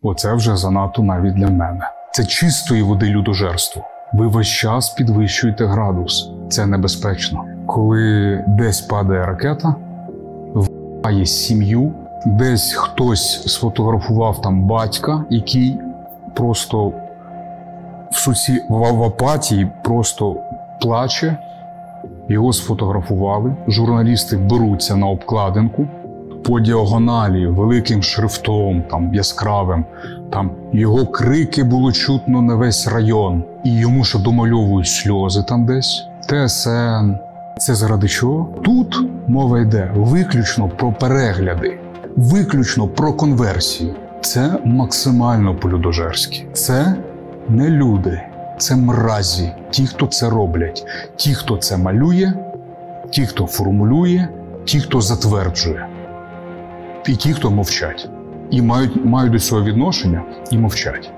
Оце вже занадто навіть для мене. Це чистої води людожерство. Ви весь час підвищуєте градус. Це небезпечно. Коли десь падає ракета, вбиває сім'ю, десь хтось сфотографував там батька, який просто в апатії просто плаче, його сфотографували, журналісти беруться на обкладинку, по діагоналі, великим шрифтом, там, яскравим, там його крики було чутно на весь район, і йому ще домальовують сльози там десь. ТСН. Це заради чого? Тут мова йде виключно про перегляди, виключно про конверсію. Це максимально по-людожерськи. Це не люди, це мразі, ті, хто це роблять, ті, хто це малює, ті, хто формулює, ті, хто затверджує. І ті, хто мовчать. І мають до цього відношення і мовчать.